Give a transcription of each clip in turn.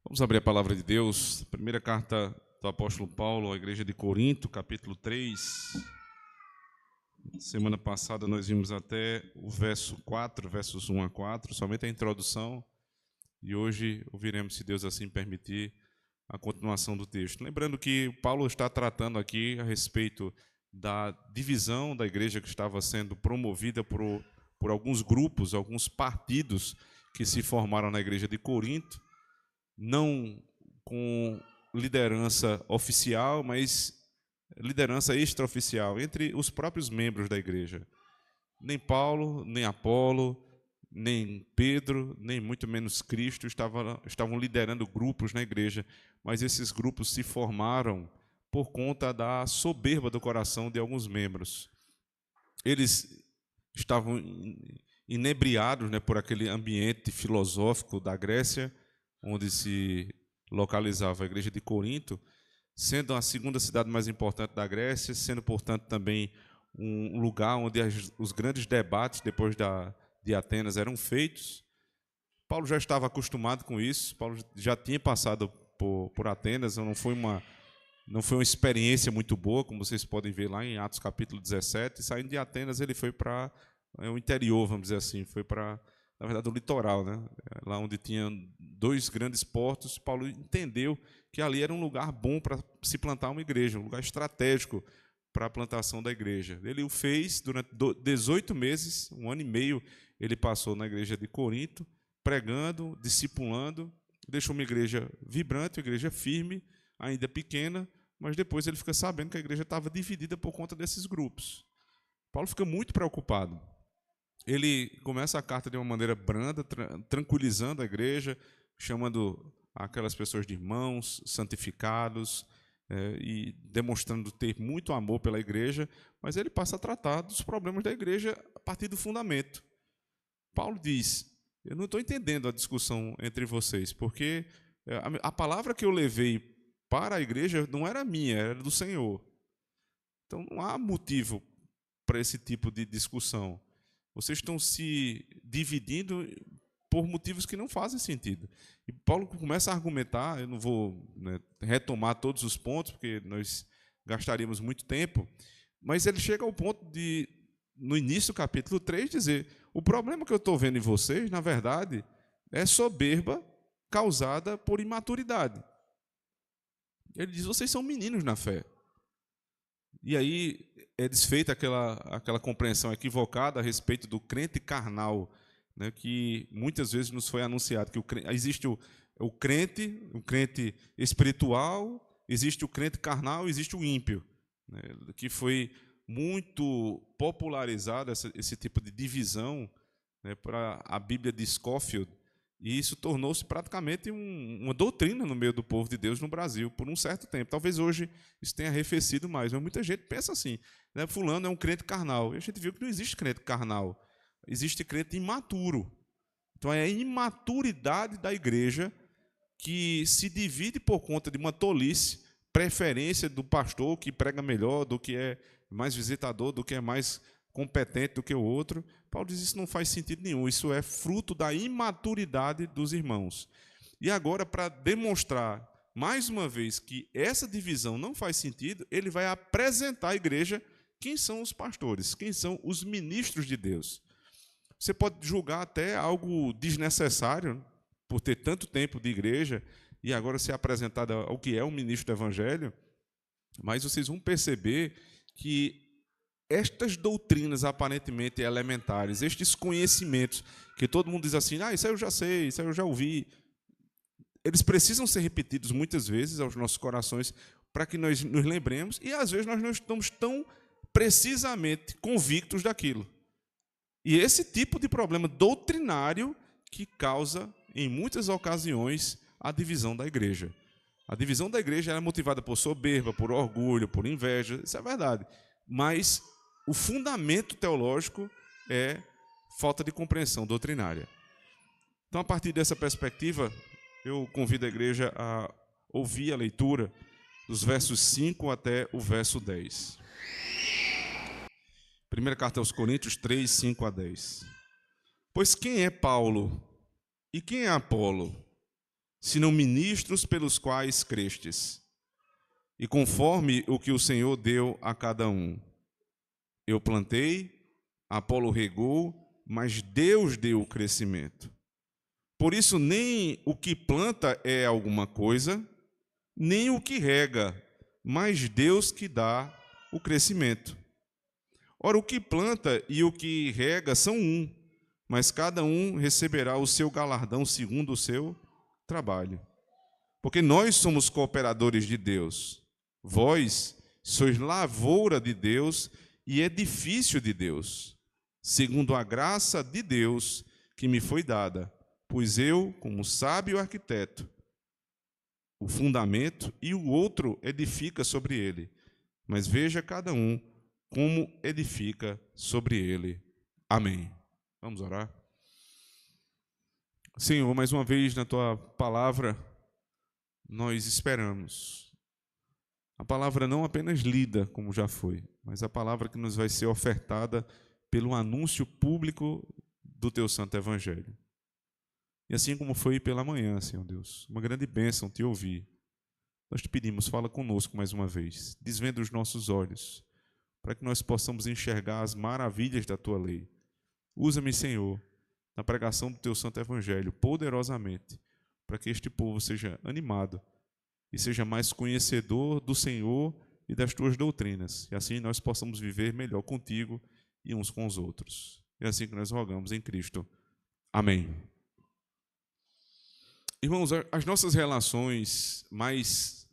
Vamos abrir a palavra de Deus. Primeira carta do apóstolo Paulo à igreja de Corinto, capítulo 3. Semana passada nós vimos até o verso 4, versos 1 a 4, somente a introdução. E hoje ouviremos, se Deus assim permitir, a continuação do texto. Lembrando que Paulo está tratando aqui a respeito da divisão da igreja que estava sendo promovida por alguns grupos, alguns partidos que se formaram na igreja de Corinto, não com liderança oficial, mas liderança extraoficial, entre os próprios membros da igreja. Nem Paulo, nem Apolo, nem Pedro, nem muito menos Cristo estavam liderando grupos na igreja, mas esses grupos se formaram por conta da soberba do coração de alguns membros. Eles estavam inebriados, por aquele ambiente filosófico da Grécia, onde se localizava a igreja de Corinto, sendo a segunda cidade mais importante da Grécia, sendo, portanto, também um lugar onde os grandes debates depois de Atenas eram feitos. Paulo já estava acostumado com isso, Paulo já tinha passado por Atenas, não foi uma experiência muito boa, como vocês podem ver lá em Atos capítulo 17, saindo de Atenas ele foi para o interior, vamos dizer assim, foi para, na verdade, o litoral, lá onde tinha dois grandes portos. Paulo entendeu que ali era um lugar bom para se plantar uma igreja, um lugar estratégico para a plantação da igreja. Ele o fez durante 18 meses, um ano e meio, ele passou na igreja de Corinto, pregando, discipulando, deixou uma igreja vibrante, uma igreja firme, ainda pequena, mas depois ele fica sabendo que a igreja estava dividida por conta desses grupos. Paulo fica muito preocupado. Ele começa a carta de uma maneira branda, tranquilizando a igreja, chamando aquelas pessoas de irmãos, santificados, e demonstrando ter muito amor pela igreja, mas ele passa a tratar dos problemas da igreja a partir do fundamento. Paulo diz: eu não estou entendendo a discussão entre vocês, porque a palavra que eu levei para a igreja não era minha, era do Senhor. Então não há motivo para esse tipo de discussão. Vocês estão se dividindo por motivos que não fazem sentido. E Paulo começa a argumentar, eu não vou retomar todos os pontos, porque nós gastaríamos muito tempo, mas ele chega ao ponto de, no início do capítulo 3, dizer: o problema que eu estou vendo em vocês, na verdade, é soberba causada por imaturidade. Ele diz: vocês são meninos na fé. E aí é desfeita aquela compreensão equivocada a respeito do crente carnal, que muitas vezes nos foi anunciado, que existe o crente espiritual, existe o crente carnal, existe o ímpio, que foi muito popularizado esse tipo de divisão, para a Bíblia de Scofield, e isso tornou-se praticamente uma doutrina no meio do povo de Deus no Brasil por um certo tempo. Talvez hoje isso tenha arrefecido mais, mas muita gente pensa assim: fulano é um crente carnal. E a gente viu que não existe crente carnal, existe crente imaturo. Então é a imaturidade da igreja que se divide por conta de uma tolice, preferência do pastor que prega melhor, do que é mais visitador, do que é mais competente do que o outro. Paulo diz: isso não faz sentido nenhum, isso é fruto da imaturidade dos irmãos. E agora, para demonstrar mais uma vez que essa divisão não faz sentido, ele vai apresentar à igreja quem são os pastores, quem são os ministros de Deus. Você pode julgar até algo desnecessário por ter tanto tempo de igreja e agora ser apresentado ao que é um ministro do evangelho, mas vocês vão perceber que estas doutrinas aparentemente elementares, estes conhecimentos que todo mundo diz assim: isso aí eu já sei, isso aí eu já ouvi, eles precisam ser repetidos muitas vezes aos nossos corações para que nós nos lembremos, e às vezes nós não estamos tão precisamente convictos daquilo. E esse tipo de problema doutrinário que causa, em muitas ocasiões, a divisão da igreja. A divisão da igreja é motivada por soberba, por orgulho, por inveja, isso é verdade. Mas o fundamento teológico é falta de compreensão doutrinária. Então, a partir dessa perspectiva, eu convido a igreja a ouvir a leitura dos versos 5 até o verso 10. Primeira carta aos Coríntios 3, 5 a 10. Pois quem é Paulo e quem é Apolo? senão ministros pelos quais crestes, e conforme o que o Senhor deu a cada um. Eu plantei, Apolo regou, mas Deus deu o crescimento. Por isso, nem o que planta é alguma coisa, nem o que rega, mas Deus que dá o crescimento. Ora, o que planta e o que rega são um, mas cada um receberá o seu galardão segundo o seu trabalho. Porque nós somos cooperadores de Deus. Vós sois lavoura de Deus e edifício de Deus, segundo a graça de Deus que me foi dada. Pois eu, como sábio arquiteto, o fundamento e o outro edifica sobre ele. Mas veja cada um como edifica sobre ele. Amém. Vamos orar. Senhor, mais uma vez na tua palavra, nós esperamos. A palavra não apenas lida, como já foi, mas a palavra que nos vai ser ofertada pelo anúncio público do teu santo evangelho. E assim como foi pela manhã, Senhor Deus, uma grande bênção te ouvir. Nós te pedimos, fala conosco mais uma vez, desvenda os nossos olhos, para que nós possamos enxergar as maravilhas da tua lei. Usa-me, Senhor, na pregação do teu santo evangelho, poderosamente, para que este povo seja animado e seja mais conhecedor do Senhor e das tuas doutrinas, e assim nós possamos viver melhor contigo e uns com os outros. É assim que nós rogamos em Cristo. Amém. Irmãos, as nossas relações mais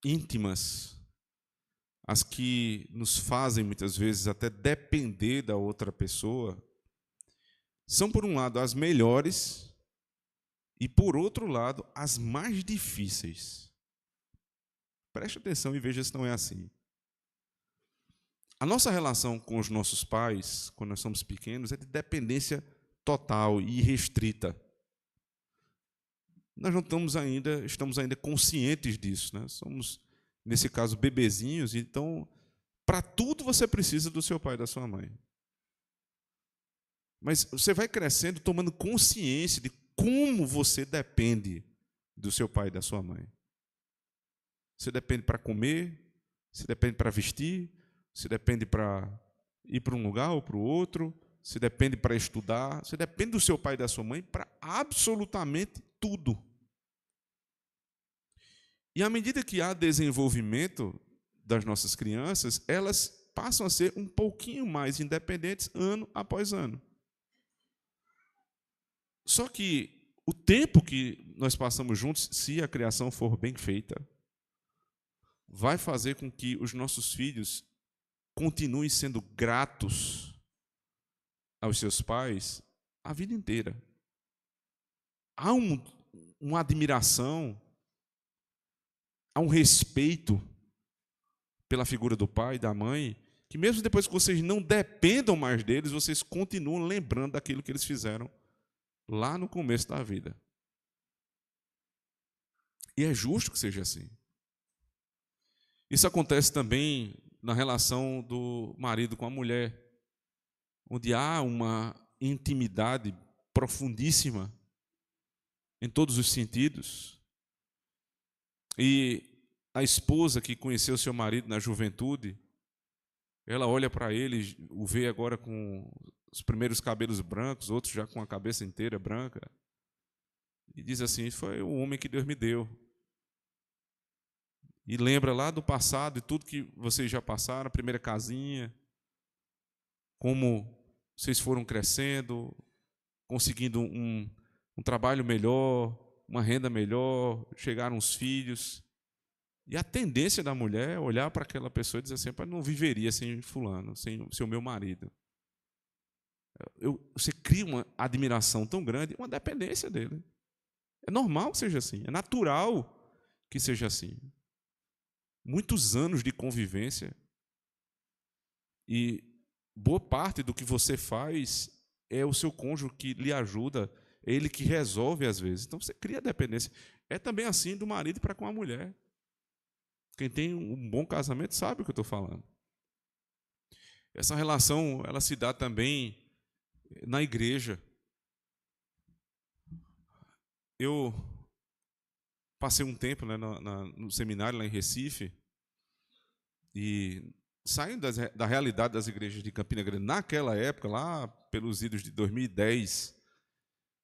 íntimas, as que nos fazem muitas vezes até depender da outra pessoa, são por um lado as melhores e por outro lado as mais difíceis. Preste atenção e veja se não é assim. A nossa relação com os nossos pais, quando nós somos pequenos, é de dependência total e irrestrita. Nós não estamos ainda conscientes disso, né? Somos, nesse caso, bebezinhos, então, para tudo você precisa do seu pai e da sua mãe. Mas você vai crescendo, tomando consciência de como você depende do seu pai e da sua mãe. Você depende para comer, você depende para vestir, você depende para ir para um lugar ou para o outro, você depende para estudar, você depende do seu pai e da sua mãe para absolutamente tudo. E à medida que há desenvolvimento das nossas crianças, elas passam a ser um pouquinho mais independentes ano após ano. Só que o tempo que nós passamos juntos, se a criação for bem feita, vai fazer com que os nossos filhos continuem sendo gratos aos seus pais a vida inteira. Há uma admiração, há um respeito pela figura do pai e da mãe, que mesmo depois que vocês não dependam mais deles, vocês continuam lembrando daquilo que eles fizeram lá no começo da vida. E é justo que seja assim. Isso acontece também na relação do marido com a mulher, onde há uma intimidade profundíssima em todos os sentidos. E a esposa que conheceu seu marido na juventude, ela olha para ele, o vê agora com os primeiros cabelos brancos, outros já com a cabeça inteira branca, e diz assim: foi o homem que Deus me deu. E lembra lá do passado e tudo que vocês já passaram, a primeira casinha, como vocês foram crescendo, conseguindo um trabalho melhor, uma renda melhor, chegaram os filhos. E a tendência da mulher é olhar para aquela pessoa e dizer assim: eu não viveria sem fulano, sem o meu marido. Você cria uma admiração tão grande, uma dependência dele. É normal que seja assim, é natural que seja assim. Muitos anos de convivência e boa parte do que você faz é o seu cônjuge que lhe ajuda, é ele que resolve às vezes. Então você cria dependência. É também assim do marido para com a mulher. Quem tem um bom casamento sabe o que eu estou falando. Essa relação, ela se dá também na igreja. Eu passei um tempo, né, no seminário lá em Recife, e saindo da realidade das igrejas de Campina Grande, naquela época, lá pelos idos de 2010,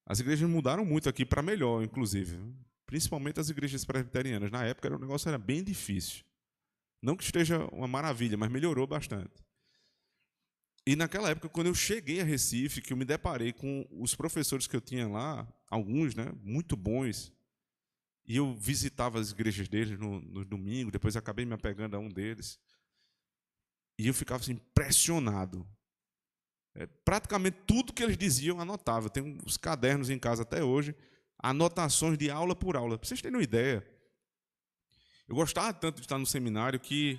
as igrejas mudaram muito aqui para melhor, inclusive, principalmente as igrejas presbiterianas. Na época o negócio era bem difícil. Não que esteja uma maravilha, mas melhorou bastante. E naquela época, quando eu cheguei a Recife, que eu me deparei com os professores que eu tinha lá, alguns, né, muito bons, e eu visitava as igrejas deles no domingo, depois acabei me apegando a um deles, e eu ficava assim, impressionado. Praticamente tudo que eles diziam eu anotava. Eu tenho os cadernos em casa até hoje, anotações de aula por aula. Para vocês terem uma ideia, eu gostava tanto de estar no seminário que,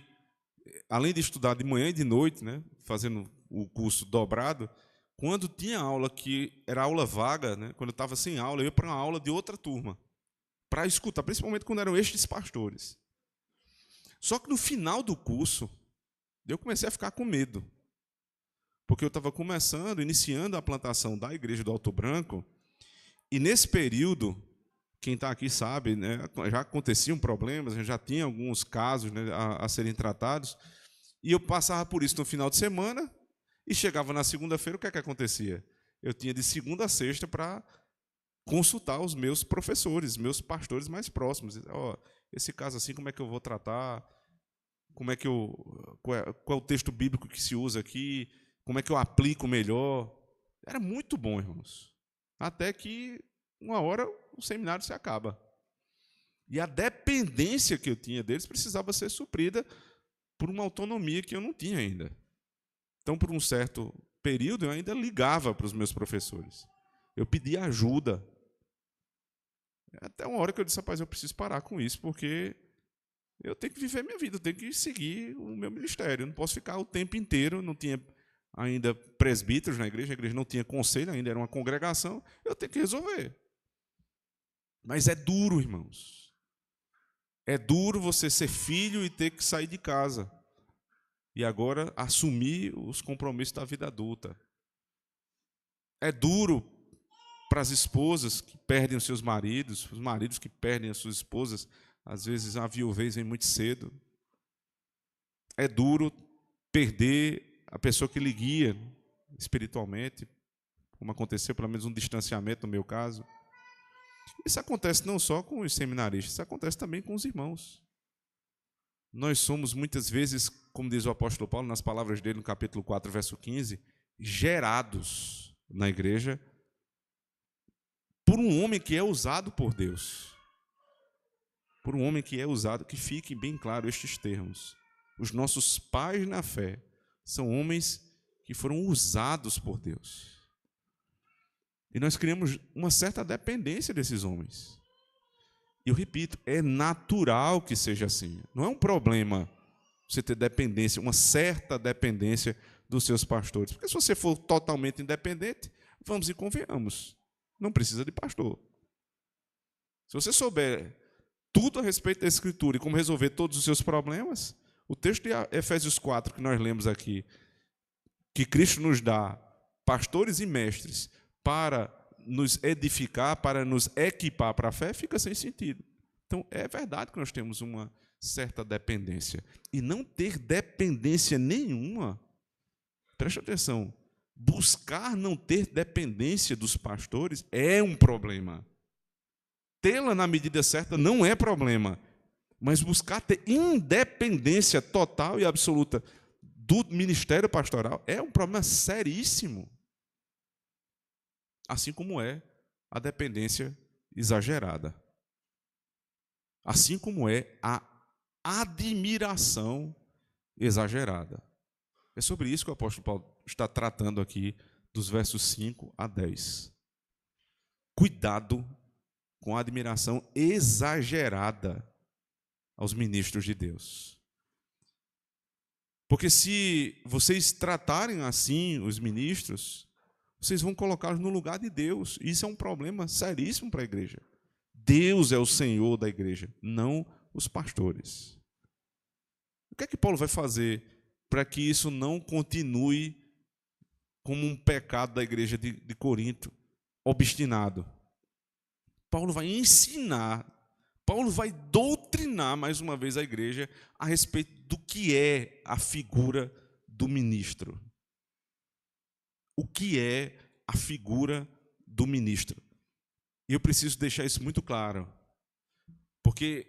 além de estudar de manhã e de noite, né, fazendo o curso dobrado, quando tinha aula que era aula vaga, né, quando eu estava sem aula, eu ia para uma aula de outra turma, para escutar, principalmente quando eram estes pastores. Só que no final do curso, eu comecei a ficar com medo, porque eu estava iniciando a plantação da igreja do Alto Branco, e nesse período, quem está aqui sabe, né, já aconteciam problemas, já tinha alguns casos, né, a serem tratados, e eu passava por isso no final de semana, e chegava na segunda-feira, o que é que acontecia? Eu tinha de segunda a sexta para consultar os meus professores, meus pastores mais próximos. Esse caso assim, como é que eu vou tratar? Qual é o texto bíblico que se usa aqui? Como é que eu aplico melhor? Era muito bom, irmãos. Até que, uma hora, o seminário se acaba. E a dependência que eu tinha deles precisava ser suprida por uma autonomia que eu não tinha ainda. Então, por um certo período, eu ainda ligava para os meus professores. Eu pedia ajuda. Até uma hora que eu disse, rapaz, eu preciso parar com isso, porque eu tenho que viver minha vida, eu tenho que seguir o meu ministério. Eu não posso ficar o tempo inteiro, não tinha ainda presbíteros na igreja, a igreja não tinha conselho ainda, era uma congregação, eu tenho que resolver. Mas é duro, irmãos. É duro você ser filho e ter que sair de casa. E agora assumir os compromissos da vida adulta. É duro para as esposas que perdem os seus maridos, os maridos que perdem as suas esposas, às vezes a viuvez vem muito cedo. É duro perder a pessoa que lhe guia espiritualmente, como aconteceu, pelo menos um distanciamento no meu caso. Isso acontece não só com os seminaristas, isso acontece também com os irmãos. Nós somos muitas vezes, como diz o apóstolo Paulo, nas palavras dele no capítulo 4, verso 15, gerados na igreja por um homem que é usado por Deus. Por um homem que é usado, que fique bem claro estes termos. Os nossos pais na fé são homens que foram usados por Deus. E nós criamos uma certa dependência desses homens. E eu repito, é natural que seja assim. Não é um problema você ter dependência, uma certa dependência dos seus pastores. Porque se você for totalmente independente, vamos e convenhamos, não precisa de pastor. Se você souber tudo a respeito da Escritura e como resolver todos os seus problemas, o texto de Efésios 4 que nós lemos aqui, que Cristo nos dá pastores e mestres para nos edificar, para nos equipar para a fé, fica sem sentido. Então, é verdade que nós temos uma certa dependência. E não ter dependência nenhuma, preste atenção, buscar não ter dependência dos pastores é um problema. Tê-la na medida certa não é problema, mas buscar ter independência total e absoluta do ministério pastoral é um problema seríssimo. Assim como é a dependência exagerada. Assim como é a admiração exagerada. É sobre isso que o apóstolo Paulo está tratando aqui, dos versos 5 a 10. Cuidado com a admiração exagerada aos ministros de Deus. Porque se vocês tratarem assim os ministros, vocês vão colocá-los no lugar de Deus. Isso é um problema seríssimo para a igreja. Deus é o Senhor da igreja, não os pastores. O que é que Paulo vai fazer para que isso não continue como um pecado da igreja de Corinto, obstinado? Paulo vai ensinar Paulo vai doutrinar mais uma vez a igreja a respeito do que é a figura do ministro. O que é a figura do ministro? E eu preciso deixar isso muito claro, porque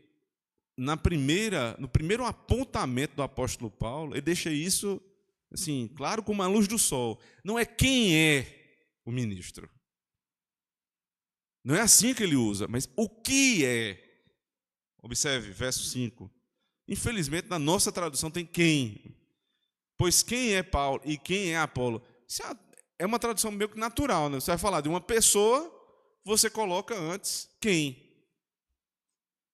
no primeiro apontamento do apóstolo Paulo, ele deixa isso assim, claro como a luz do sol. Não é quem é o ministro. Não é assim que ele usa, mas o que é. Observe, verso 5. Infelizmente, na nossa tradução tem quem. Pois quem é Paulo e quem é Apolo? Isso é uma tradução meio que natural, né? Você vai falar de uma pessoa, você coloca antes quem.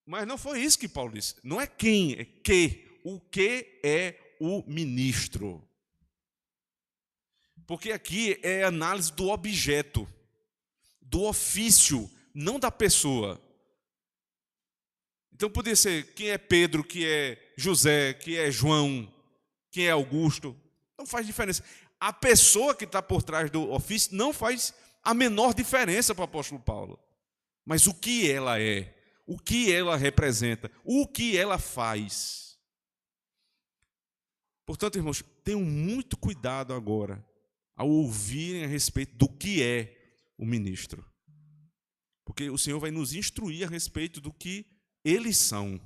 Mas não foi isso que Paulo disse. Não é quem, é que. O que é o ministro? Porque aqui é análise do objeto, do ofício, não da pessoa. Então poderia ser quem é Pedro, que é José, que é João, quem é Augusto. Não faz diferença. A pessoa que está por trás do ofício não faz a menor diferença para o apóstolo Paulo. Mas o que ela é, o que ela representa, o que ela faz. Portanto, irmãos, tenham muito cuidado agora ao ouvirem a respeito do que é o ministro. Porque o Senhor vai nos instruir a respeito do que eles são.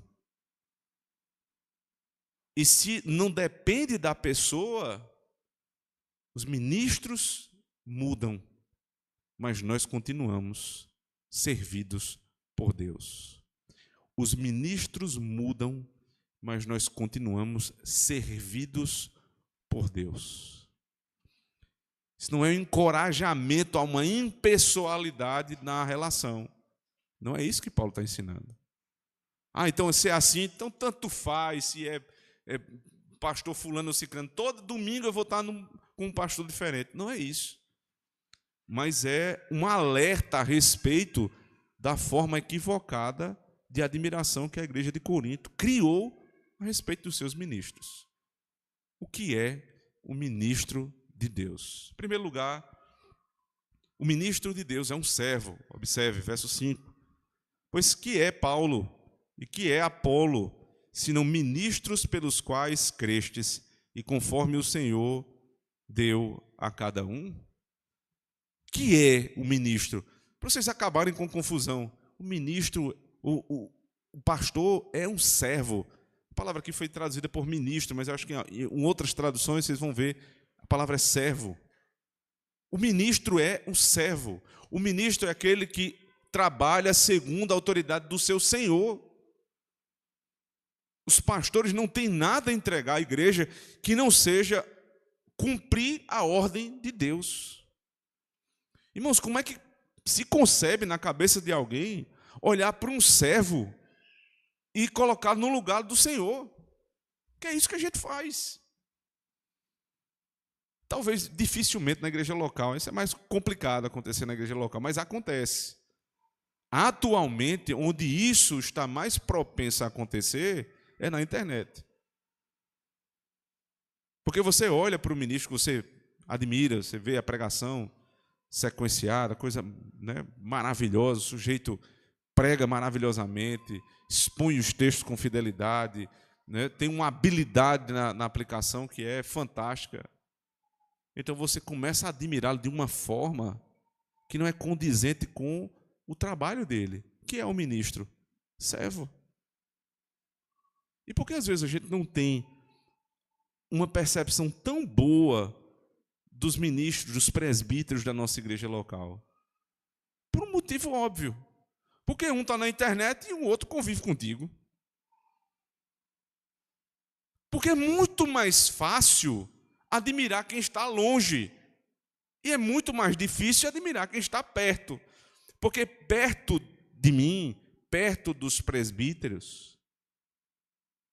E se não depende da pessoa, os ministros mudam, mas nós continuamos servidos por Deus. Os ministros mudam, mas nós continuamos servidos por Deus. Isso não é um encorajamento a uma impessoalidade na relação. Não é isso que Paulo está ensinando. Então se é assim, então tanto faz, se é pastor fulano ou ciclano, todo domingo eu vou estar com um pastor diferente. Não é isso. Mas é um alerta a respeito da forma equivocada de admiração que a igreja de Corinto criou a respeito dos seus ministros. O que é o ministro de Deus? Em primeiro lugar, o ministro de Deus é um servo. Observe, verso 5. Pois que é Paulo e que é Apolo, senão ministros pelos quais crestes, e conforme o Senhor deu a cada um? Que é o ministro? Para vocês acabarem com confusão, o ministro, o pastor é um servo. A palavra aqui foi traduzida por ministro, mas eu acho que em outras traduções vocês vão ver, a palavra é servo. O ministro é um servo. O ministro é aquele que trabalha segundo a autoridade do seu Senhor. Os pastores não têm nada a entregar à igreja que não seja cumprir a ordem de Deus. Irmãos, como é que se concebe na cabeça de alguém olhar para um servo e colocar no lugar do Senhor? Que é isso que a gente faz. Talvez dificilmente na igreja local, isso é mais complicado acontecer na igreja local, mas acontece. Atualmente, onde isso está mais propenso a acontecer, é na internet. Porque você olha para o ministro que você admira, você vê a pregação sequenciada, coisa, né, maravilhosa, o sujeito prega maravilhosamente, expõe os textos com fidelidade, né, tem uma habilidade na aplicação que é fantástica. Então você começa a admirá-lo de uma forma que não é condizente com o trabalho dele, que é o ministro, servo. E por que às vezes a gente não tem uma percepção tão boa dos ministros, dos presbíteros da nossa igreja local? Por um motivo óbvio. Porque um está na internet e o outro convive contigo. Porque é muito mais fácil admirar quem está longe. E é muito mais difícil admirar quem está perto. Porque perto de mim, perto dos presbíteros,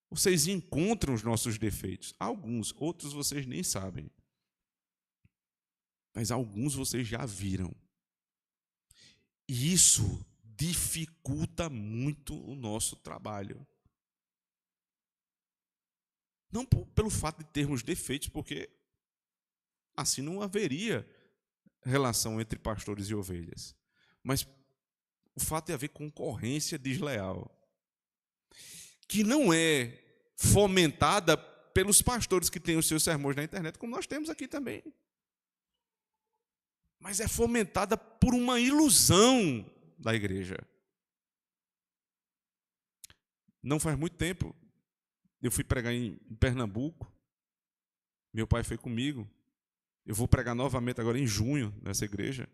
vocês encontram os nossos defeitos. Alguns, outros vocês nem sabem. Mas alguns vocês já viram. E isso dificulta muito o nosso trabalho. Não pelo fato de termos defeitos, porque assim não haveria relação entre pastores e ovelhas. Mas o fato de haver concorrência desleal. que não é fomentada pelos pastores que têm os seus sermões na internet, como nós temos aqui também. Mas é fomentada por uma ilusão da igreja. Não faz muito tempo, eu fui pregar em Pernambuco, meu pai foi comigo, eu vou pregar novamente agora em junho nessa igreja.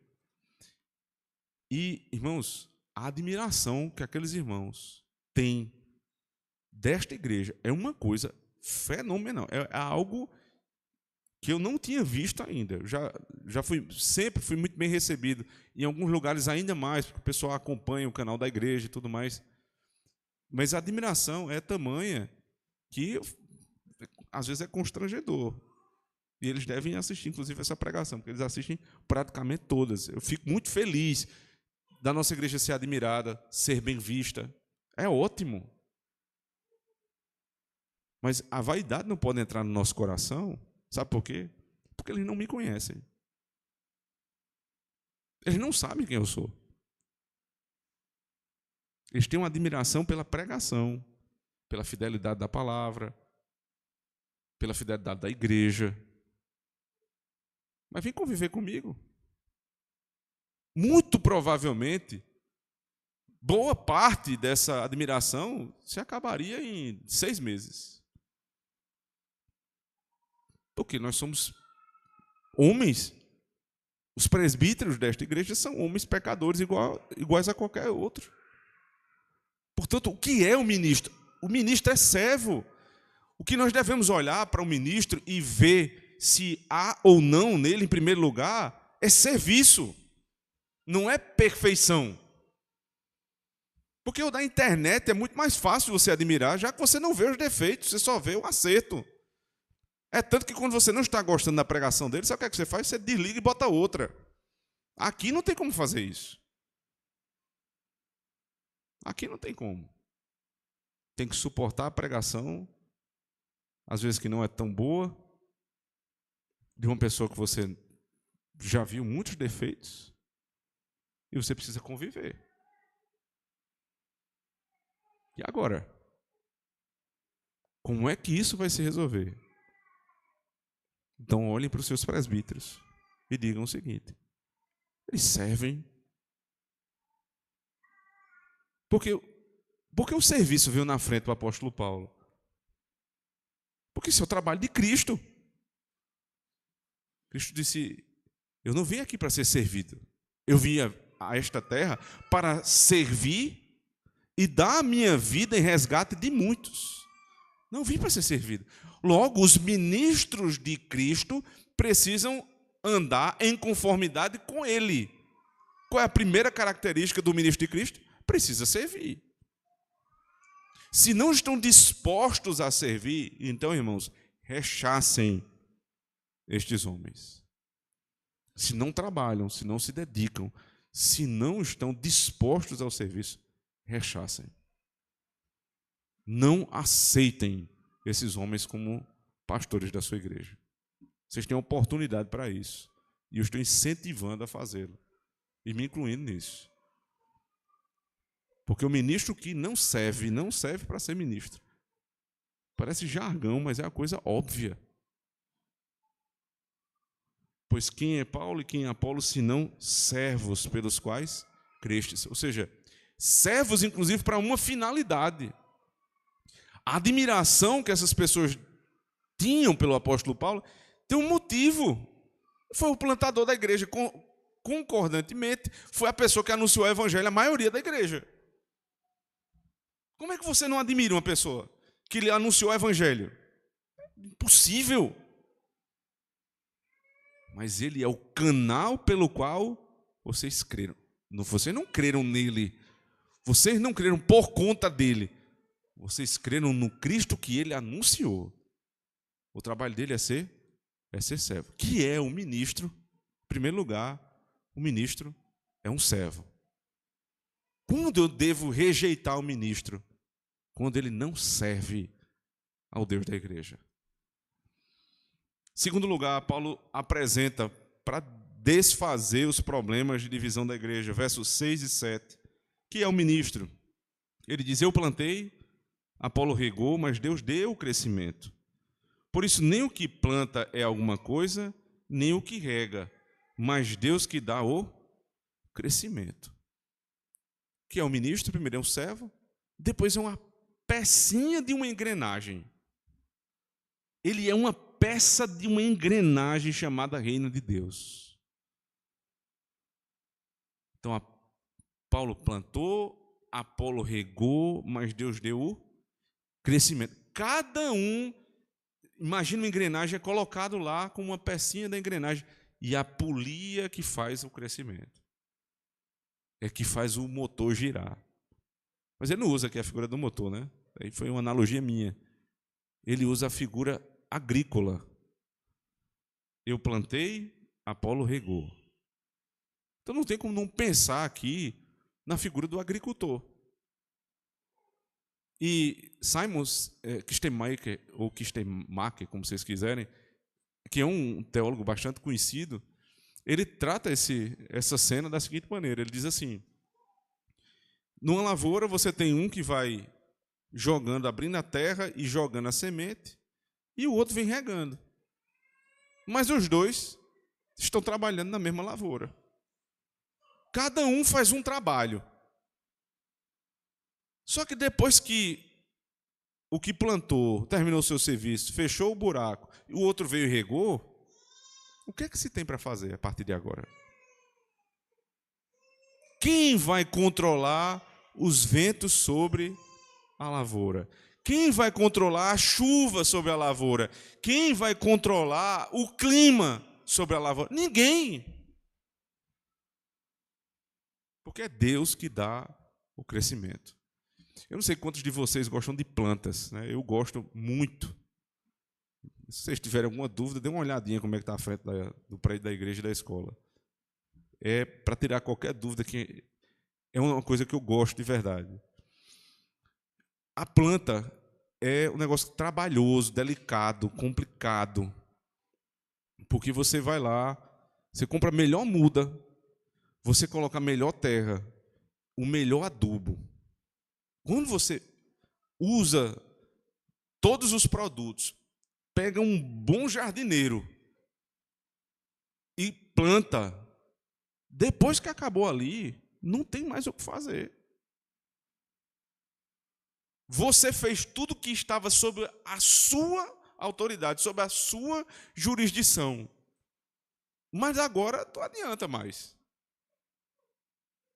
E, irmãos, a admiração que aqueles irmãos têm desta igreja é uma coisa fenomenal, é algo que eu não tinha visto ainda. Sempre fui muito bem recebido, em alguns lugares ainda mais, porque o pessoal acompanha o canal da igreja e tudo mais. Mas a admiração é tamanha que às vezes é constrangedor. E eles devem assistir, inclusive, essa pregação, porque eles assistem praticamente todas. Eu fico muito feliz da nossa igreja ser admirada, ser bem vista. É ótimo. Mas a vaidade não pode entrar no nosso coração. Sabe por quê? Porque eles não me conhecem. Eles não sabem quem eu sou. Eles têm uma admiração pela pregação, pela fidelidade da palavra, pela fidelidade da igreja. Mas vem conviver comigo. Muito provavelmente, boa parte dessa admiração se acabaria em 6 meses. Porque nós somos homens, os presbíteros desta igreja são homens pecadores iguais a qualquer outro. Portanto, o que é o ministro? O ministro é servo. O que nós devemos olhar para o ministro e ver se há ou não nele, em primeiro lugar, é serviço, não é perfeição. Porque o da internet é muito mais fácil você admirar, já que você não vê os defeitos, você só vê o acerto. É tanto que quando você não está gostando da pregação dele, sabe o que é que você faz? Você desliga e bota outra. Aqui não tem como fazer isso. Aqui não tem como. Tem que suportar a pregação, às vezes que não é tão boa, de uma pessoa que você já viu muitos defeitos, e você precisa conviver. E agora? Como é que isso vai se resolver? Então olhem para os seus presbíteros e digam o seguinte: eles servem. Porque o serviço veio na frente do apóstolo Paulo? Porque isso é o trabalho de Cristo. Cristo disse: eu não vim aqui para ser servido. Eu vim a esta terra para servir e dar a minha vida em resgate de muitos. Não vim para ser servido. Logo, os ministros de Cristo precisam andar em conformidade com Ele. Qual é a primeira característica do ministro de Cristo? Precisa servir. Se não estão dispostos a servir, então, irmãos, rechacem estes homens. Se não trabalham, se não se dedicam, se não estão dispostos ao serviço, rechacem. Não aceitem esses homens como pastores da sua igreja. Vocês têm oportunidade para isso. E eu estou incentivando a fazê-lo. E me incluindo nisso. Porque o ministro que não serve para ser ministro. Parece jargão, mas é uma coisa óbvia. Pois quem é Paulo e quem é Apolo, senão servos pelos quais crestes. Ou seja, servos, inclusive, para uma finalidade. A admiração que essas pessoas tinham pelo apóstolo Paulo tem um motivo. Foi o plantador da igreja. Concordantemente, foi a pessoa que anunciou o evangelho à maioria da igreja. Como é que você não admira uma pessoa que lhe anunciou o evangelho? Impossível. Mas ele é o canal pelo qual vocês creram. Vocês não creram nele. Vocês não creram por conta dele. Vocês creram no Cristo que ele anunciou. O trabalho dele é ser servo. Que é o ministro? Em primeiro lugar, o ministro é um servo. Quando eu devo rejeitar o ministro? Quando ele não serve ao Deus da igreja. Segundo lugar, Paulo apresenta para desfazer os problemas de divisão da igreja, versos 6 e 7, que é o ministro. Ele diz: eu plantei, Apolo regou, mas Deus deu o crescimento. Por isso, nem o que planta é alguma coisa, nem o que rega, mas Deus que dá o crescimento. Que é o ministro, primeiro é o servo, depois é uma pecinha de uma engrenagem. Ele é uma peça de uma engrenagem chamada Reino de Deus. Então, Paulo plantou, Apolo regou, mas Deus deu o crescimento. Cada um, imagina uma engrenagem, é colocado lá como uma pecinha da engrenagem. E a polia que faz o crescimento. É que faz o motor girar. Mas ele não usa aqui a figura do motor, né? Aí foi uma analogia minha. Ele usa a figura agrícola. Eu plantei, Apolo regou. Então não tem como não pensar aqui na figura do agricultor. E Simon Kistemaker, ou Kistemaker, como vocês quiserem, que é um teólogo bastante conhecido, ele trata essa cena da seguinte maneira. Ele diz assim: numa lavoura você tem um que vai jogando, abrindo a terra e jogando a semente, e o outro vem regando. Mas os dois estão trabalhando na mesma lavoura. Cada um faz um trabalho. Só que depois que o que plantou terminou o seu serviço, fechou o buraco, e o outro veio e regou, o que é que se tem para fazer a partir de agora? Quem vai controlar os ventos sobre a lavoura? Quem vai controlar a chuva sobre a lavoura? Quem vai controlar o clima sobre a lavoura? Ninguém. Porque é Deus que dá o crescimento. Eu não sei quantos de vocês gostam de plantas, né? Eu gosto muito. Se vocês tiverem alguma dúvida, dê uma olhadinha como é que está a frente do prédio da igreja e da escola. É para tirar qualquer dúvida, que é uma coisa que eu gosto de verdade. A planta é um negócio trabalhoso, delicado, complicado. Porque você vai lá, você compra a melhor muda, você coloca a melhor terra, o melhor adubo. Quando você usa todos os produtos, pega um bom jardineiro e planta, depois que acabou ali, não tem mais o que fazer. Você fez tudo que estava sob a sua autoridade, sob a sua jurisdição. Mas agora não adianta mais.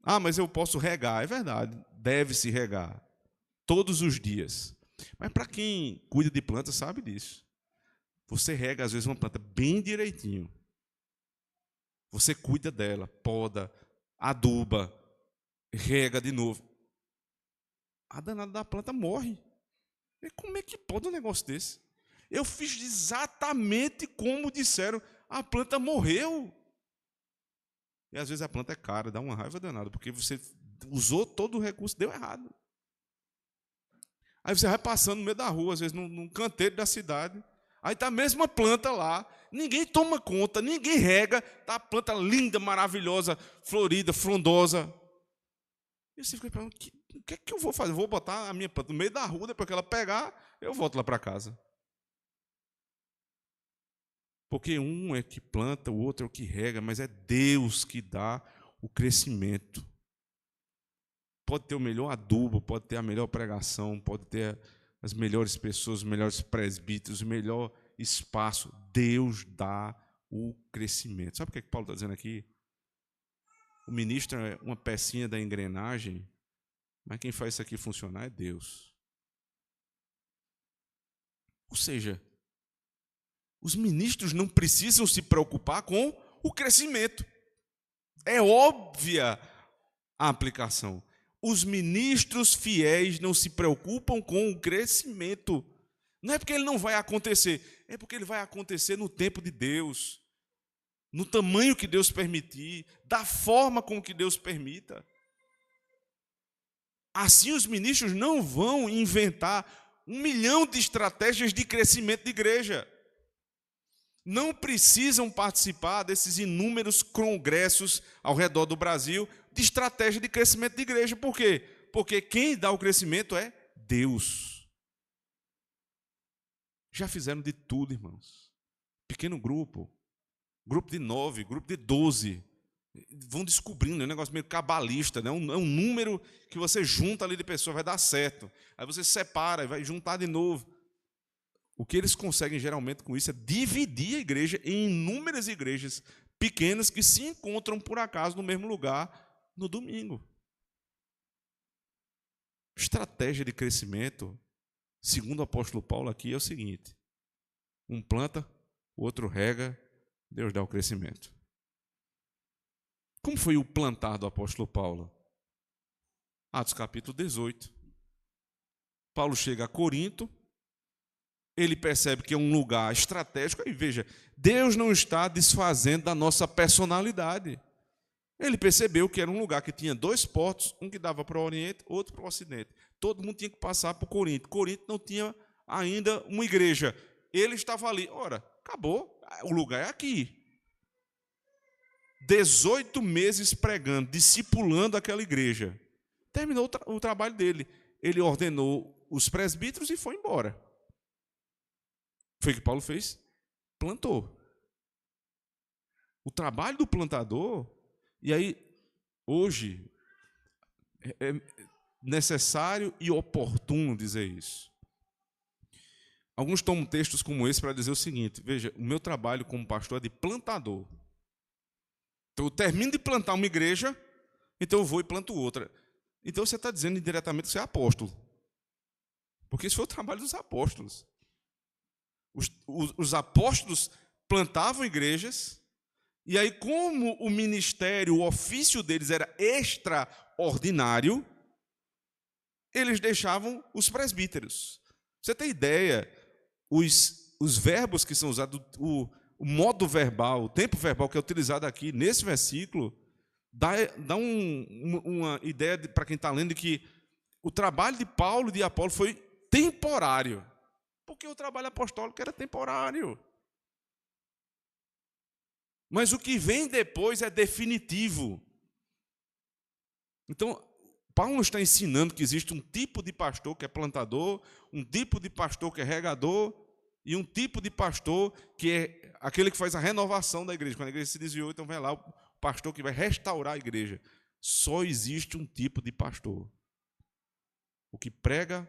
Ah, mas eu posso regar. É verdade, deve-se regar todos os dias. Mas para quem cuida de planta sabe disso. Você rega, às vezes, uma planta bem direitinho. Você cuida dela, poda, aduba, rega de novo. A danada da planta morre. E como é que pode um negócio desse? Eu fiz exatamente como disseram, a planta morreu. E às vezes a planta é cara, dá uma raiva danada, porque você usou todo o recurso, deu errado. Aí você vai passando no meio da rua, às vezes num canteiro da cidade, aí está a mesma planta lá, ninguém toma conta, ninguém rega, está a planta linda, maravilhosa, florida, frondosa. E você fica pensando, o que é que eu vou fazer? Vou botar a minha planta no meio da rua, depois que ela pegar, eu volto lá para casa. Porque um é que planta, o outro é o que rega, mas é Deus que dá o crescimento. Pode ter o melhor adubo, pode ter a melhor pregação, pode ter as melhores pessoas, os melhores presbíteros, o melhor espaço. Deus dá o crescimento. Sabe o que Paulo está dizendo aqui? O ministro é uma pecinha da engrenagem, mas quem faz isso aqui funcionar é Deus. Ou seja, os ministros não precisam se preocupar com o crescimento. É óbvia a aplicação. Os ministros fiéis não se preocupam com o crescimento. Não é porque ele não vai acontecer, é porque ele vai acontecer no tempo de Deus, no tamanho que Deus permitir, da forma com que Deus permita. Assim, os ministros não vão inventar 1 milhão de estratégias de crescimento de igreja. Não precisam participar desses inúmeros congressos ao redor do Brasil de estratégia de crescimento de igreja. Por quê? Porque quem dá o crescimento é Deus. Já fizeram de tudo, irmãos. Pequeno grupo, grupo de 9, grupo de 12. Vão descobrindo, é um negócio meio cabalista, né? É um número que você junta ali de pessoas, vai dar certo. Aí você separa e vai juntar de novo. O que eles conseguem geralmente com isso é dividir a igreja em inúmeras igrejas pequenas que se encontram por acaso no mesmo lugar no domingo. Estratégia de crescimento, segundo o apóstolo Paulo aqui, é o seguinte: um planta, o outro rega, Deus dá o crescimento. Como foi o plantar do apóstolo Paulo? Atos capítulo 18. Paulo chega a Corinto, ele percebe que é um lugar estratégico, e veja, Deus não está desfazendo da nossa personalidade. Ele percebeu que era um lugar que tinha 2 portos, um que dava para o Oriente, outro para o Ocidente. Todo mundo tinha que passar por Corinto. Corinto não tinha ainda uma igreja. Ele estava ali. Ora, acabou, o lugar é aqui. 18 meses pregando, discipulando aquela igreja. Terminou o trabalho dele. Ele ordenou os presbíteros e foi embora. Foi o que Paulo fez? Plantou. O trabalho do plantador, e aí, hoje, é necessário e oportuno dizer isso. Alguns tomam textos como esse para dizer o seguinte: veja, o meu trabalho como pastor é de plantador. Então eu termino de plantar uma igreja, então eu vou e planto outra. Então você está dizendo indiretamente que você é apóstolo. Porque esse foi o trabalho dos apóstolos. Os apóstolos plantavam igrejas, e aí, como o ministério, o ofício deles era extraordinário, eles deixavam os presbíteros. Você tem ideia, os verbos que são usados, o modo verbal, o tempo verbal que é utilizado aqui nesse versículo, dá uma ideia para quem está lendo de que o trabalho de Paulo e de Apolo foi temporário. Porque o trabalho apostólico era temporário. Mas o que vem depois é definitivo. Então, Paulo está ensinando que existe um tipo de pastor que é plantador, um tipo de pastor que é regador, e um tipo de pastor que é aquele que faz a renovação da igreja. Quando a igreja se desviou, então vem lá o pastor que vai restaurar a igreja. Só existe um tipo de pastor: o que prega,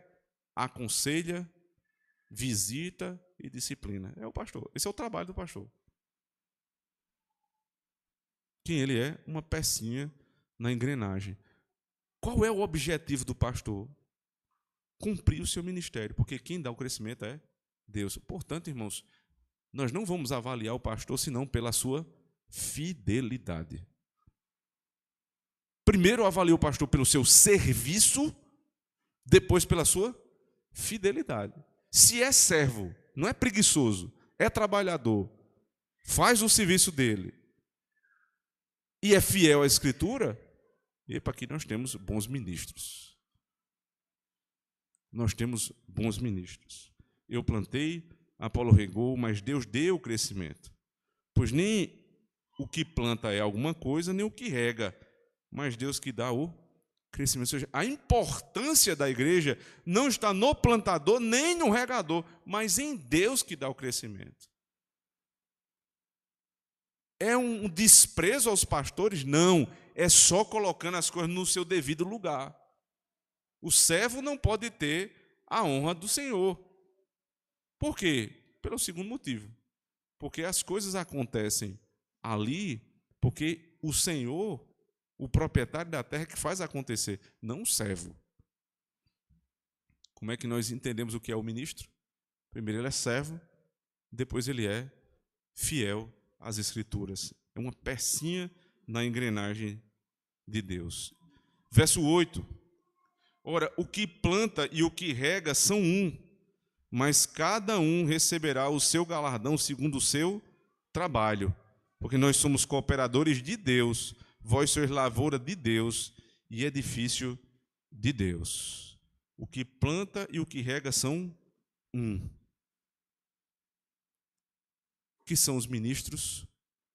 aconselha, visita e disciplina. É o pastor. Esse é o trabalho do pastor. Quem ele é? Uma pecinha na engrenagem. Qual é o objetivo do pastor? Cumprir o seu ministério, porque quem dá o crescimento é Deus. Portanto, irmãos, nós não vamos avaliar o pastor senão pela sua fidelidade. Primeiro eu avalio o pastor pelo seu serviço, depois pela sua fidelidade. Se é servo, não é preguiçoso, é trabalhador, faz o serviço dele e é fiel à Escritura, epa, aqui nós temos bons ministros. Nós temos bons ministros. Eu plantei, Apolo regou, mas Deus deu o crescimento. Pois nem o que planta é alguma coisa, nem o que rega, mas Deus que dá o crescimento. Ou seja, a importância da igreja não está no plantador, nem no regador, mas em Deus que dá o crescimento. É um desprezo aos pastores? Não, é só colocando as coisas no seu devido lugar. O servo não pode ter a honra do Senhor. Por quê? Pelo segundo motivo. Porque as coisas acontecem ali porque o Senhor, o proprietário da terra, que faz acontecer, não o servo. Como é que nós entendemos o que é o ministro? Primeiro ele é servo, depois ele é fiel às Escrituras. É uma pecinha na engrenagem de Deus. Verso 8. Ora, o que planta e o que rega são um, mas cada um receberá o seu galardão segundo o seu trabalho. Porque nós somos cooperadores de Deus, vós sois lavoura de Deus e edifício de Deus. O que planta e o que rega são um. Que são os ministros?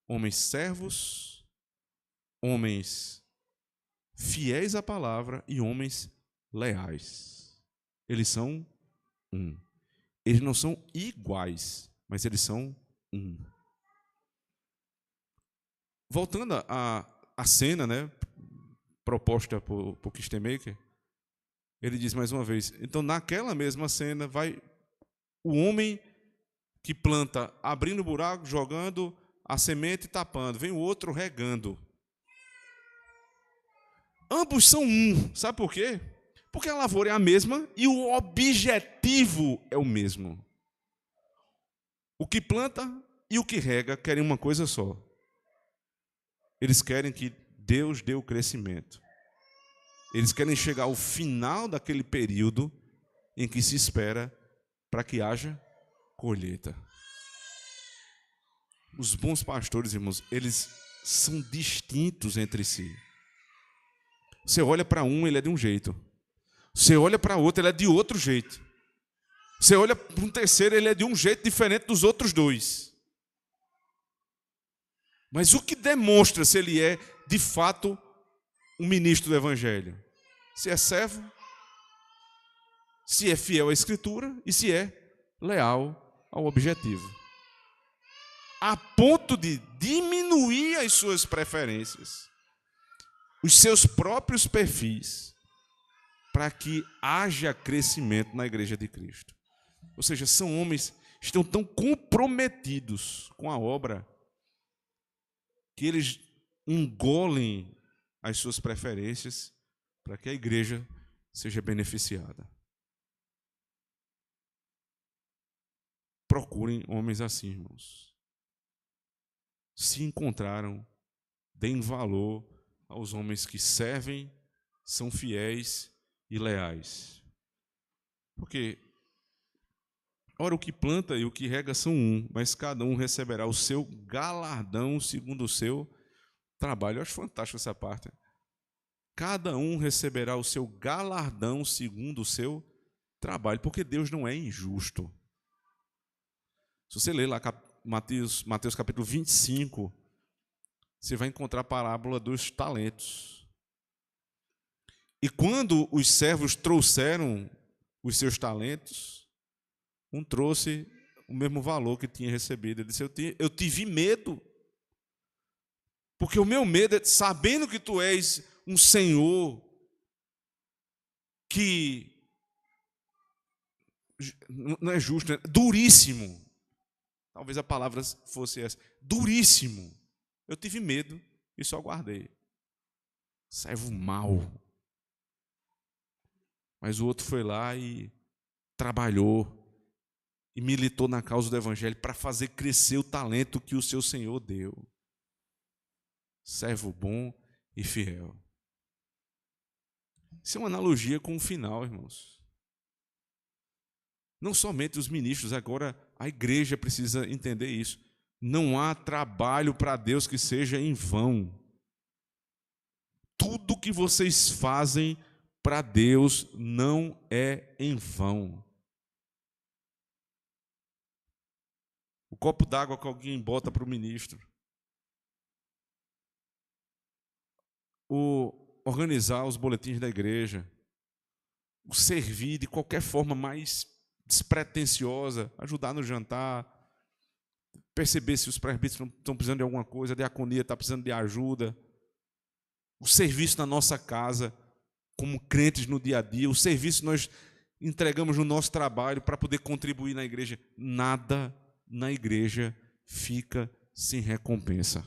Homens servos, homens fiéis à palavra e homens leais. Eles são um. Eles não são iguais, mas eles são um. Voltando à cena, né, proposta por Kistemaker, ele diz mais uma vez, então naquela mesma cena vai o homem que planta abrindo o buraco, jogando a semente e tapando, vem o outro regando. Ambos são um, sabe por quê? Porque a lavoura é a mesma e o objetivo é o mesmo. O que planta e o que rega querem uma coisa só. Eles querem que Deus dê o crescimento. Eles querem chegar ao final daquele período em que se espera para que haja colheita. Os bons pastores, irmãos, eles são distintos entre si. Você olha para um, ele é de um jeito. Você olha para outro, ele é de outro jeito. Você olha para um terceiro, ele é de um jeito diferente dos outros dois. Mas o que demonstra se ele é, de fato, um ministro do Evangelho? Se é servo, se é fiel à Escritura e se é leal ao objetivo. A ponto de diminuir as suas preferências, os seus próprios perfis, para que haja crescimento na igreja de Cristo. Ou seja, são homens que estão tão comprometidos com a obra que eles engolem as suas preferências para que a igreja seja beneficiada. Procurem homens assim, irmãos. Se encontraram, deem valor aos homens que servem, são fiéis e leais. Porque, ora, o que planta e o que rega são um, mas cada um receberá o seu galardão segundo o seu trabalho. Eu acho fantástico essa parte. Cada um receberá o seu galardão segundo o seu trabalho, porque Deus não é injusto. Se você ler lá Mateus capítulo 25, você vai encontrar a parábola dos talentos. E quando os servos trouxeram os seus talentos, um trouxe o mesmo valor que tinha recebido. Ele disse, eu tive medo. Porque o meu medo é, sabendo que tu és um Senhor que não é justo, é duríssimo. Talvez a palavra fosse essa, duríssimo. Eu tive medo e só guardei. Servo mau. Mas o outro foi lá e trabalhou e militou na causa do Evangelho para fazer crescer o talento que o seu Senhor deu. Servo bom e fiel. Isso é uma analogia com o final, irmãos. Não somente os ministros, agora a igreja precisa entender isso. Não há trabalho para Deus que seja em vão. Tudo que vocês fazem para Deus não é em vão. O copo d'água que alguém bota para o ministro. O organizar os boletins da igreja. O servir de qualquer forma mais despretensiosa, ajudar no jantar, perceber se os presbíteros estão precisando de alguma coisa, a diaconia está precisando de ajuda, o serviço na nossa casa, como crentes no dia a dia, o serviço que nós entregamos no nosso trabalho para poder contribuir na igreja, nada na igreja fica sem recompensa.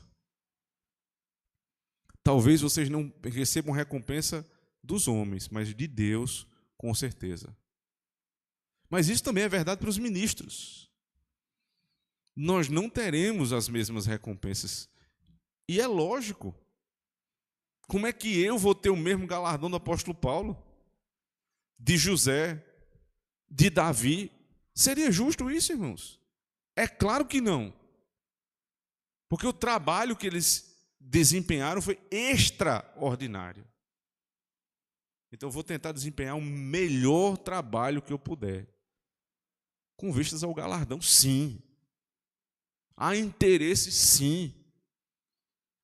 Talvez vocês não recebam recompensa dos homens, mas de Deus, com certeza. Mas isso também é verdade para os ministros. Nós não teremos as mesmas recompensas. E é lógico. Como é que eu vou ter o mesmo galardão do apóstolo Paulo? De José? De Davi? Seria justo isso, irmãos? É claro que não. Porque o trabalho que eles desempenharam foi extraordinário. Então eu vou tentar desempenhar o melhor trabalho que eu puder. Com vistas ao galardão, sim. Há interesse, sim.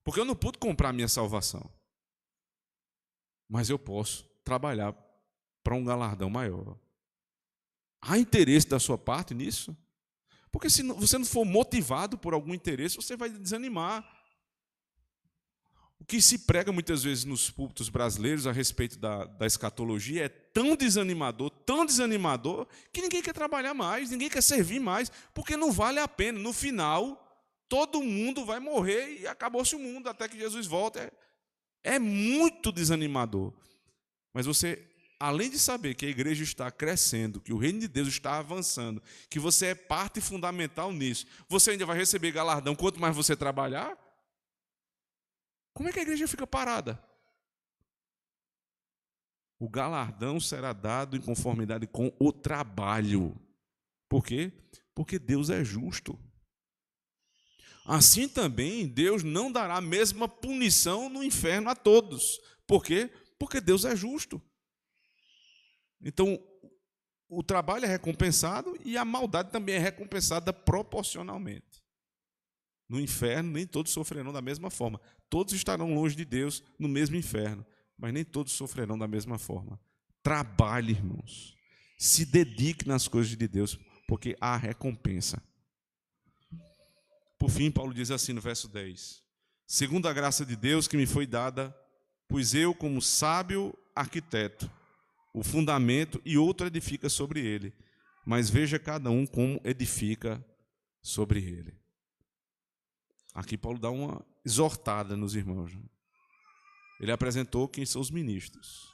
Porque eu não pude comprar a minha salvação. Mas eu posso trabalhar para um galardão maior. Há interesse da sua parte nisso? Porque se você não for motivado por algum interesse, você vai desanimar. O que se prega muitas vezes nos púlpitos brasileiros a respeito da escatologia é tão desanimador, que ninguém quer trabalhar mais, ninguém quer servir mais, porque não vale a pena. No final, todo mundo vai morrer e acabou-se o mundo até que Jesus volte. É muito desanimador. Mas você, além de saber que a igreja está crescendo, que o reino de Deus está avançando, que você é parte fundamental nisso, você ainda vai receber galardão quanto mais você trabalhar? Como é que a igreja fica parada? O galardão será dado em conformidade com o trabalho. Por quê? Porque Deus é justo. Assim também, Deus não dará a mesma punição no inferno a todos. Por quê? Porque Deus é justo. Então, o trabalho é recompensado e a maldade também é recompensada proporcionalmente. No inferno, nem todos sofrerão da mesma forma. Todos estarão longe de Deus no mesmo inferno, mas nem todos sofrerão da mesma forma. Trabalhe, irmãos. Se dedique nas coisas de Deus, porque há recompensa. Por fim, Paulo diz assim no verso 10: segundo a graça de Deus que me foi dada, pois eu, como sábio arquiteto, o fundamento e outro edifica sobre ele, mas veja cada um como edifica sobre ele. Aqui Paulo dá uma exortada nos irmãos. Ele apresentou quem são os ministros.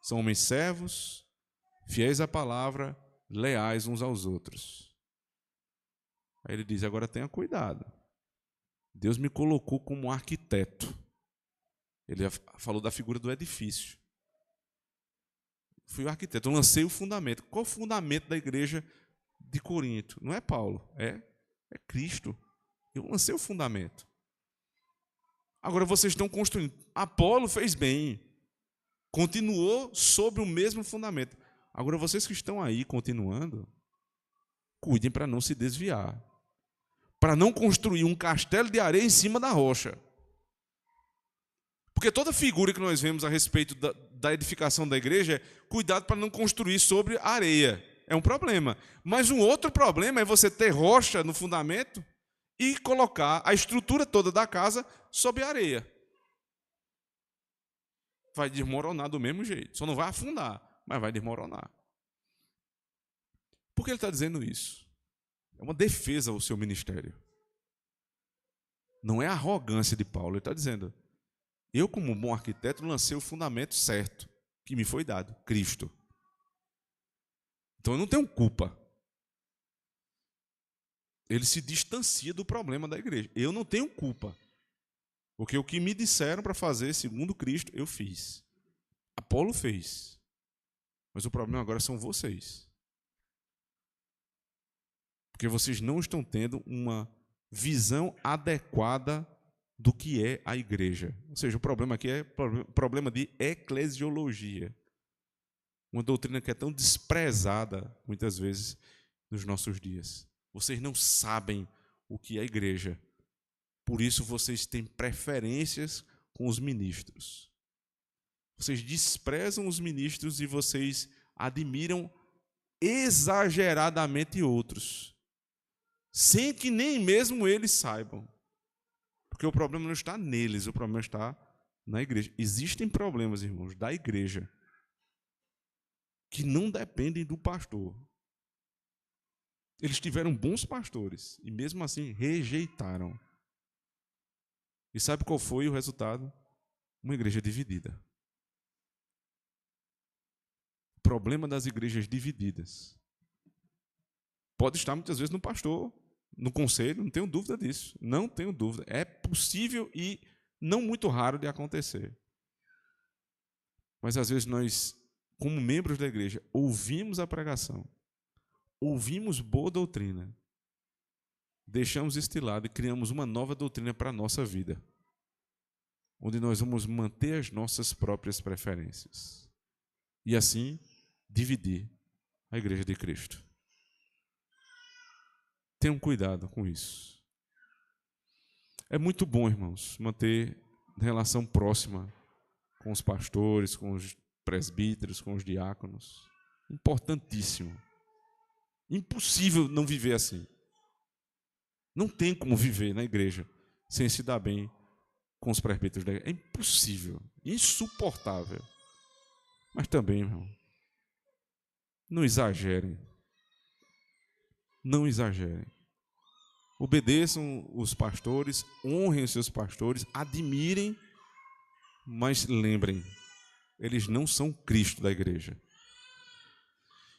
São homens servos, fiéis à palavra, leais uns aos outros. Aí ele diz, agora tenha cuidado. Deus me colocou como arquiteto. Ele falou da figura do edifício. Fui o arquiteto, eu lancei o fundamento. Qual o fundamento da igreja de Corinto? Não é Paulo, é Cristo. Eu lancei o fundamento. Agora vocês estão construindo. Apolo fez bem. Continuou sobre o mesmo fundamento. Agora vocês que estão aí continuando, cuidem para não se desviar. Para não construir um castelo de areia em cima da rocha. Porque toda figura que nós vemos a respeito da edificação da igreja é cuidado para não construir sobre areia. É um problema. Mas um outro problema é você ter rocha no fundamento e colocar a estrutura toda da casa sob areia. Vai desmoronar do mesmo jeito. Só não vai afundar, mas vai desmoronar. Por que ele está dizendo isso? É uma defesa ao seu ministério. Não é arrogância de Paulo. Ele está dizendo, eu como bom arquiteto lancei o fundamento certo, que me foi dado, Cristo. Então eu não tenho culpa. Ele se distancia do problema da igreja. Eu não tenho culpa. Porque o que me disseram para fazer, segundo Cristo, eu fiz. Apolo fez. Mas o problema agora são vocês. Porque vocês não estão tendo uma visão adequada do que é a igreja. Ou seja, o problema aqui é problema de eclesiologia. Uma doutrina que é tão desprezada, muitas vezes, nos nossos dias. Vocês não sabem o que é a igreja. Por isso vocês têm preferências com os ministros. Vocês desprezam os ministros e vocês admiram exageradamente outros, sem que nem mesmo eles saibam. Porque o problema não está neles, o problema está na igreja. Existem problemas, irmãos, da igreja, que não dependem do pastor. Eles tiveram bons pastores e mesmo assim rejeitaram. E sabe qual foi o resultado? Uma igreja dividida. O problema das igrejas divididas pode estar muitas vezes no pastor, no conselho, não tenho dúvida disso. Não tenho dúvida. É possível e não muito raro de acontecer. Mas às vezes nós, como membros da igreja, ouvimos a pregação, ouvimos boa doutrina, deixamos este lado e criamos uma nova doutrina para a nossa vida, onde nós vamos manter as nossas próprias preferências e assim dividir a igreja de Cristo. Tenham cuidado com isso. É muito bom, irmãos, manter relação próxima com os pastores, com os presbíteros, com os diáconos. Importantíssimo. Impossível não viver assim. Não tem como viver na igreja sem se dar bem com os presbíteros da igreja. É impossível, insuportável. Mas também, irmão, não exagerem. Não exagerem. Obedeçam os pastores, honrem os seus pastores, admirem, mas lembrem, eles não são Cristo da igreja.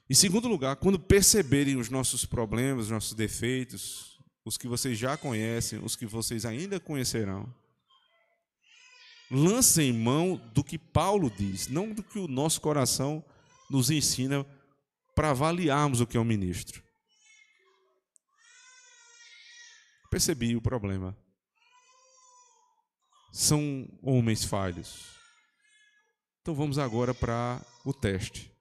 Em segundo lugar, quando perceberem os nossos problemas, os nossos defeitos, os que vocês já conhecem, os que vocês ainda conhecerão, lancem mão do que Paulo diz, não do que o nosso coração nos ensina para avaliarmos o que é um ministro. Percebi o problema. São homens falhos. Então vamos agora para o teste.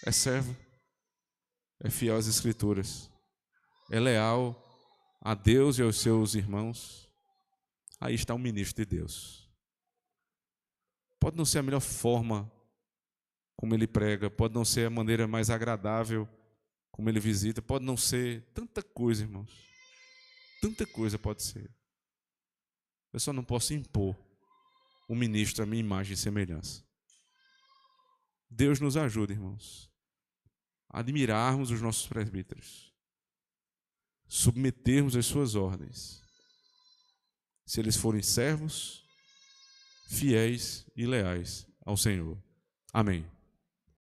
É servo, é fiel às Escrituras, é leal a Deus e aos seus irmãos. Aí está um ministro de Deus. Pode não ser a melhor forma como ele prega, pode não ser a maneira mais agradável como ele visita, pode não ser tanta coisa, irmãos. Tanta coisa pode ser. Eu só não posso impor o ministro à minha imagem e semelhança. Deus nos ajuda, irmãos, a admirarmos os nossos presbíteros, submetermos às suas ordens, se eles forem servos, fiéis e leais ao Senhor. Amém.